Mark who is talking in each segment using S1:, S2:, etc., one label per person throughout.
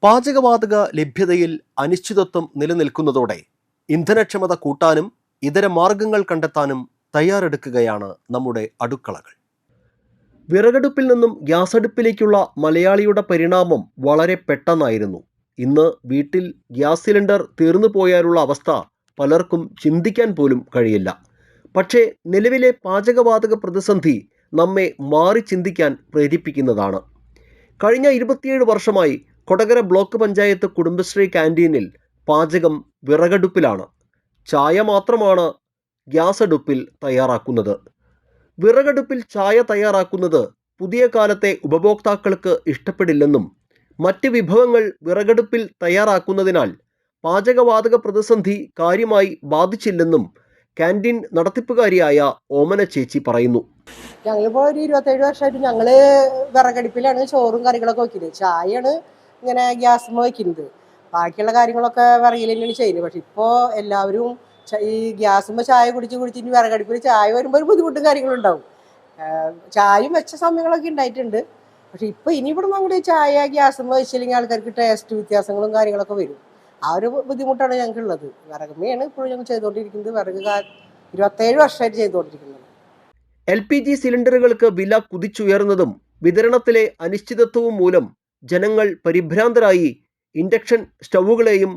S1: പാചകവാതക ലഭ്യതയിൽ അനിശ്ചിതത്വം നിലനിൽക്കുന്നതോടെ ഇന്ധനക്ഷമത കൂട്ടാനും ഇതര മാർഗങ്ങൾ കണ്ടെത്താനും തയ്യാറെടുക്കുകയാണ് നമ്മുടെ അടുക്കളകൾ. വിറകടുപ്പിൽ നിന്നും ഗ്യാസ് അടുപ്പിലേക്കുള്ള മലയാളിയുടെ പരിണാമം വളരെ പെട്ടെന്നായിരുന്നു. ഇന്ന് വീട്ടിൽ ഗ്യാസ് സിലിണ്ടർ തീർന്നു പോയാലുള്ള അവസ്ഥ പലർക്കും ചിന്തിക്കാൻ പോലും കഴിയില്ല. പക്ഷേ നിലവിലെ പാചകവാതക പ്രതിസന്ധി നമ്മെ മാറി ചിന്തിക്കാൻ പ്രേരിപ്പിക്കുന്നതാണ്. കഴിഞ്ഞ 27 വർഷമായി കൊടകര ബ്ലോക്ക് പഞ്ചായത്ത് കുടുംബശ്രീ ക്യാൻറ്റീനിൽ പാചകം വിറകടുപ്പിലാണ്. ചായ മാത്രമാണ് ഗ്യാസ് അടുപ്പിൽ തയ്യാറാക്കുന്നത്. വിറകടുപ്പിൽ ചായ തയ്യാറാക്കുന്നത് പുതിയ കാലത്തെ ഉപഭോക്താക്കൾക്ക് ഇഷ്ടപ്പെടില്ലെന്നും മറ്റ് വിഭവങ്ങൾ വിറകടുപ്പിൽ തയ്യാറാക്കുന്നതിനാൽ പാചകവാതക പ്രതിസന്ധി കാര്യമായി ബാധിച്ചില്ലെന്നും ക്യാൻറ്റീൻ നടത്തിപ്പുകാരിയായ ഓമന ചേച്ചി പറയുന്നു.
S2: ഞങ്ങളിപ്പോൾ ഒരു 27 വർഷമായിട്ട് ഞങ്ങൾ വിറകടുപ്പിലാണ് ചോറും കറികളൊക്കെ വയ്ക്കുന്നത്. ചായയാണ് ഇങ്ങനെ ഗ്യാസ് വയ്ക്കുന്നത്. ബാക്കിയുള്ള കാര്യങ്ങളൊക്കെ വിറകിൽ തന്നെയാണ് ചെയ്യുന്നത്. പക്ഷെ ഇപ്പോൾ എല്ലാവരും ഈ ഗ്യാസുമ്പോൾ ചായ കുടിച്ചിട്ട് വിറകടുപ്പിൽ ചായ വരുമ്പോൾ ഒരു ബുദ്ധിമുട്ടും കാര്യങ്ങളും ഉണ്ടാവും. ചായയും വെച്ച സമയങ്ങളൊക്കെ ഉണ്ടായിട്ടുണ്ട്. പക്ഷെ ഇപ്പോൾ ഇനി ഇവിടെ നമ്മുടെ ചായ ഗ്യാസുമ്പോൾ വെച്ചില്ലെങ്കിൽ ആൾക്കാർക്ക് ടേസ്റ്റ് വ്യത്യാസങ്ങളും കാര്യങ്ങളൊക്കെ വരും. ആ ഒരു ബുദ്ധിമുട്ടാണ് ഞങ്ങൾക്കുള്ളത്. വിറകുമ്മയാണ് ഇപ്പോഴും ഞങ്ങൾ ചെയ്തുകൊണ്ടിരിക്കുന്നത്. വിറക് 27 വർഷമായിട്ട് ചെയ്തുകൊണ്ടിരിക്കുന്നത്.
S1: LPG സിലിണ്ടറുകൾക്ക് വില കുതിച്ചുയർന്നതും വിതരണത്തിലെ അനിശ്ചിതത്വവും മൂലം ജനങ്ങൾ പരിഭ്രാന്തരായി ഇൻഡക്ഷൻ സ്റ്റൗവുകളെയും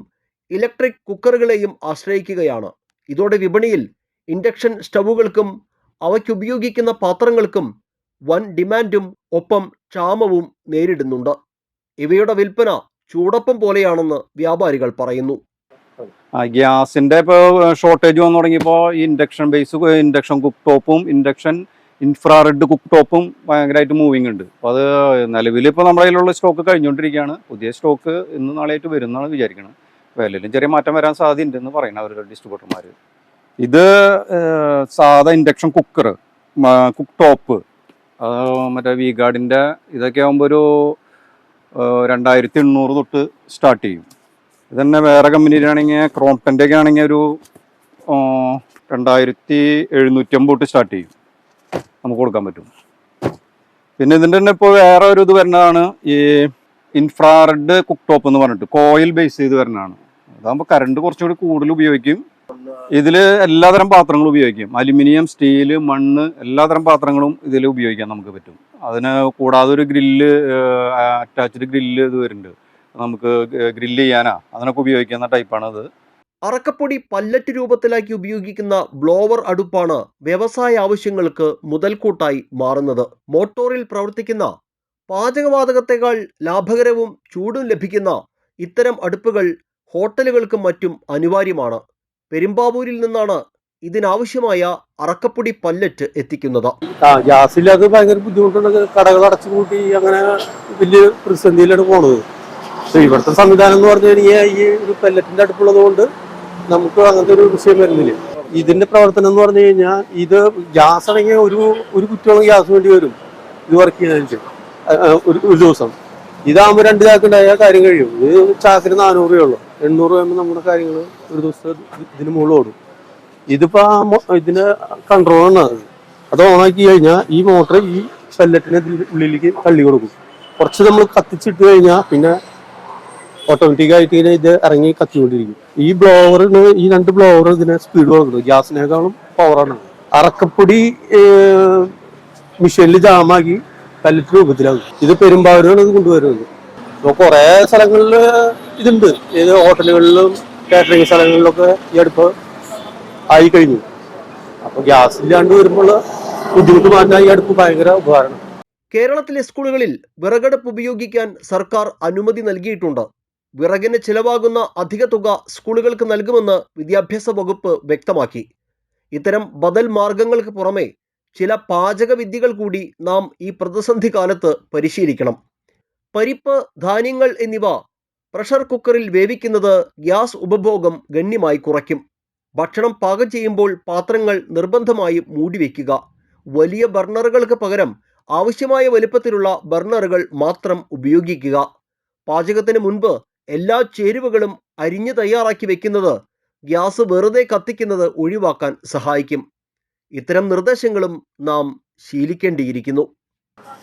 S1: ഇലക്ട്രിക് കുക്കറുകളെയും ആശ്രയിക്കുകയാണ്. ഇതോടെ വിപണിയിൽ ഇൻഡക്ഷൻ സ്റ്റൗവുകൾക്കും അവയ്ക്കുപയോഗിക്കുന്ന പാത്രങ്ങൾക്കും വൻ ഡിമാൻഡും ഒപ്പം ക്ഷാമവും നേരിടുന്നുണ്ട്. ഇവയുടെ വിൽപ്പന ചൂടപ്പം പോലെയാണെന്ന് വ്യാപാരികൾ പറയുന്നു.
S3: ഗ്യാസിന്റെ ഇപ്പോൾ ഷോർട്ടേജ് വന്നു തുടങ്ങിയപ്പോൾ ഇൻഡക്ഷൻ കുക്ക് ടോപ്പും ഇൻഫ്രാറെഡ് കുക്ക് ടോപ്പും ഭയങ്കരമായിട്ട് മൂവിങ് ഉണ്ട്. അപ്പോൾ അത് നിലവിൽ ഇപ്പോൾ നമ്മുടെ കയ്യിലുള്ള സ്റ്റോക്ക് കഴിഞ്ഞുകൊണ്ടിരിക്കുകയാണ്. പുതിയ സ്റ്റോക്ക് ഇന്ന് നാളെയായിട്ട് വരുന്നതാണ് വിചാരിക്കുന്നത്. വിലയിലും ചെറിയ മാറ്റം വരാൻ സാധ്യതയുണ്ടെന്ന് പറയുന്നത് അവരുടെ ഡിസ്ട്രിബ്യൂട്ടർമാർ. ഇത് സാധാ ഇൻഡക്ഷൻ കുക്കർ, കുക്ക് ടോപ്പ്, മറ്റേ വി ഗാർഡിൻ്റെ ഇതൊക്കെ ആകുമ്പോൾ ഒരു 2800 തൊട്ട് സ്റ്റാർട്ട് ചെയ്യും. ഇതന്നെ വേറെ കമ്പനിയിലാണെങ്കിൽ ക്രോംപ്ടൻ്റെ ഒക്കെ ആണെങ്കിൽ ഒരു 2750 തൊട്ട് സ്റ്റാർട്ട് ചെയ്യും, നമുക്ക് കൊടുക്കാൻ പറ്റും. പിന്നെ ഇതിൻ്റെ തന്നെ ഇപ്പോൾ വേറെ ഒരു ഇത് വരുന്നതാണ് ഈ ഇൻഫ്രാറെഡ് കുക്ക് ടോപ്പ് എന്ന് പറഞ്ഞിട്ട് കോയിൽ ബേസ് ചെയ്ത് വരുന്നതാണ്. അതാകുമ്പോൾ കറണ്ട് കുറച്ചുകൂടി കൂടുതൽ ഉപയോഗിക്കും. ഇതിൽ എല്ലാതരം പാത്രങ്ങളും ഉപയോഗിക്കും. അലുമിനിയം, സ്റ്റീല്, മണ്ണ്, എല്ലാതരം പാത്രങ്ങളും ഇതിൽ ഉപയോഗിക്കാൻ നമുക്ക് പറ്റും. അതിന് കൂടാതെ ഒരു ഗ്രില്ല്, അറ്റാച്ച്ഡ് ഗ്രില്ല് ഇത് വരുന്നുണ്ട്. നമുക്ക് ഗ്രില്ല് ചെയ്യാനാ അതിനൊക്കെ ഉപയോഗിക്കുന്ന ടൈപ്പാണ് അത്.
S1: അറക്കപ്പൊടി പല്ലറ്റ് രൂപത്തിലാക്കി ഉപയോഗിക്കുന്ന ബ്ലോവർ അടുപ്പാണ് വ്യവസായ ആവശ്യങ്ങൾക്ക് മുതൽക്കൂട്ടായി മാറുന്നത്. മോട്ടോറിൽ പ്രവർത്തിക്കുന്ന പാചകവാതകത്തെക്കാൾ ലാഭകരവും ചൂടും ലഭിക്കുന്ന ഇത്തരം അടുപ്പുകൾ ഹോട്ടലുകൾക്കും മറ്റും അനിവാര്യമാണ്. പെരുമ്പാവൂരിൽ നിന്നാണ് ഇതിനാവശ്യമായ അറക്കപ്പൊടി പല്ലറ്റ് എത്തിക്കുന്നത്.
S4: ഗ്യാസില്ലാതെ ഭയങ്കര ബുദ്ധിമുട്ടുണ്ട്. കടകൾ അടച്ചുപൂട്ടി അങ്ങനെ വലിയ പ്രതിസന്ധിയിലാണ് പോണത്. ഇവിടുത്തെ സംവിധാനം എന്ന് പറഞ്ഞു കഴിഞ്ഞാൽ ഈ ഒരു പെല്ലറ്റിന്റെ അടുപ്പുള്ളത് കൊണ്ട് നമുക്ക് അങ്ങനത്തെ ഒരു വിഷയം വരുന്നില്ല. ഇതിന്റെ പ്രവർത്തനം എന്ന് പറഞ്ഞു കഴിഞ്ഞാൽ ഇത് ഗ്യാസ് ആണെങ്കിൽ ഒരു കുറ്റിയോളം ഗ്യാസ് വേണ്ടി വരും ഇത് വർക്ക് ചെയ്യാൻ ഒരു ദിവസം. ഇതാകുമ്പോൾ 2 ചാക്ക് ഉണ്ടായാൽ കാര്യം കഴിയും. ഇത് ചാക്കിന് 400 രൂപയുള്ളൂ. 800 രൂപ നമ്മുടെ കാര്യങ്ങൾ ഒരു ദിവസം ഇതിന് മുകളിൽ ഓടും. ഇതിപ്പോ ഇതിന് കൺട്രോളാണ്. അത് ഓണാക്കി കഴിഞ്ഞാൽ ഈ മോട്ടർ ഈ പെല്ലറ്റിനെ ഉള്ളിലേക്ക് തള്ളി കൊടുക്കും. കുറച്ച് നമ്മൾ കത്തിച്ചിട്ട് കഴിഞ്ഞാൽ പിന്നെ ഓട്ടോമാറ്റിക്കായിട്ട് ഇങ്ങനെ ഇത് ഇറങ്ങി കത്തിക്കൊണ്ടിരിക്കും. ഈ ബ്ലോവറിന് ഈ 2 ബ്ലോവർ ഇതിനെ സ്പീഡ് കൊടുക്കുന്നത് ഗ്യാസിനേക്കാളും പവറാണ്. അറക്കപ്പൊടി മിഷനിൽ ജാമാക്കി പല്ലറ്റ് രൂപത്തിലാകും. ഇത് പെരുമ്പാവൂരാണ് ഇത് കൊണ്ടുവരുന്നത്. അപ്പോൾ കുറേ സ്ഥലങ്ങളിൽ ഇതുണ്ട്. ഏത് ഹോട്ടലുകളിലും കാറ്ററിംഗ് സ്ഥലങ്ങളിലൊക്കെ ഈ അടുപ്പ് ആയി കഴിഞ്ഞു. അപ്പോൾ ഗ്യാസ് ഇല്ലാണ്ട് വരുമ്പോൾ ബുദ്ധിമുട്ട് മാറ്റാൻ ഈ അടുപ്പ് ഭയങ്കര ഉപകാരമാണ്.
S1: കേരളത്തിലെ സ്കൂളുകളിൽ വിറകടുപ്പ് ഉപയോഗിക്കാൻ സർക്കാർ അനുമതി നൽകിയിട്ടുണ്ട്. വിറകിന് ചിലവാകുന്ന അധിക തുക സ്കൂളുകൾക്ക് നൽകുമെന്ന് വിദ്യാഭ്യാസ വകുപ്പ് വ്യക്തമാക്കി. ഇത്തരം ബദൽ മാർഗങ്ങൾക്ക് പുറമെ ചില പാചക വിദ്യകൾ കൂടി നാം ഈ പ്രതിസന്ധി കാലത്ത് പരിശീലിക്കണം. പരിപ്പ്, ധാന്യങ്ങൾ എന്നിവ പ്രഷർ കുക്കറിൽ വേവിക്കുന്നത് ഗ്യാസ് ഉപഭോഗം ഗണ്യമായി കുറയ്ക്കും. ഭക്ഷണം പാകം ചെയ്യുമ്പോൾ പാത്രങ്ങൾ നിർബന്ധമായും മൂടിവെക്കുക. വലിയ ബർണറുകൾക്ക് പകരം ആവശ്യമായ വലുപ്പത്തിലുള്ള ബർണറുകൾ മാത്രം ഉപയോഗിക്കുക. പാചകത്തിന് മുൻപ് എല്ലാ ചേരുവകളും അരിഞ്ഞ് തയ്യാറാക്കി വെക്കുന്നത് ഗ്യാസ് വെറുതെ കത്തിക്കുന്നത് ഒഴിവാക്കാൻ സഹായിക്കും. ഇത്തരം നിർദ്ദേശങ്ങളും നാം ശീലിക്കേണ്ടിയിരിക്കുന്നു.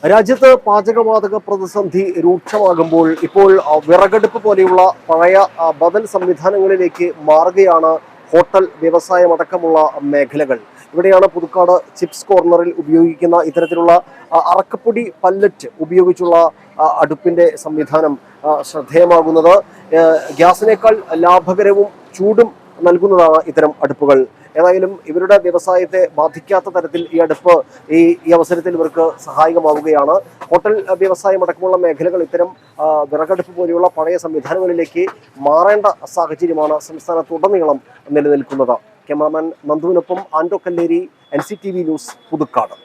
S1: രാജ്യത്ത് പാചകവാതക പ്രതിസന്ധി രൂക്ഷമാകുമ്പോൾ ഇപ്പോൾ വിറകടുപ്പ് പോലെയുള്ള പഴയ ബദൽ സംവിധാനങ്ങളിലേക്ക് മാറുകയാണ് ഹോട്ടൽ വ്യവസായമടക്കമുള്ള മേഖലകൾ. ഇവിടെയാണ് പുതുക്കാട് ചിപ്സ് കോർണറിൽ ഉപയോഗിക്കുന്ന ഇത്തരത്തിലുള്ള അറക്കപ്പൊടി പല്ലറ്റ് ഉപയോഗിച്ചുള്ള അടുപ്പിന്റെ സംവിധാനം ശ്രദ്ധേയമാകുന്നത്. ഗ്യാസിനേക്കാൾ ലാഭകരവും ചൂടും നൽകുന്നതാണ് ഇത്തരം അടുപ്പുകൾ. ഏതായാലും ഇവരുടെ വ്യവസായത്തെ ബാധിക്കാത്ത തരത്തിൽ ഈ അടുപ്പ് ഈ അവസരത്തിൽ ഇവർക്ക് സഹായകമാവുകയാണ്. ഹോട്ടൽ വ്യവസായം അടക്കമുള്ള മേഖലകൾ ഇത്തരം വിറകടുപ്പ് പോലെയുള്ള പഴയ സംവിധാനങ്ങളിലേക്ക് മാറേണ്ട സാഹചര്യമാണ് സംസ്ഥാനത്തുടനീളം നിലനിൽക്കുന്നത്. ക്യാമറാമാൻ നന്ദുവിനൊപ്പം ആൻഡോ കല്ലേരി, NCTV ന്യൂസ്, പുതുക്കാട്.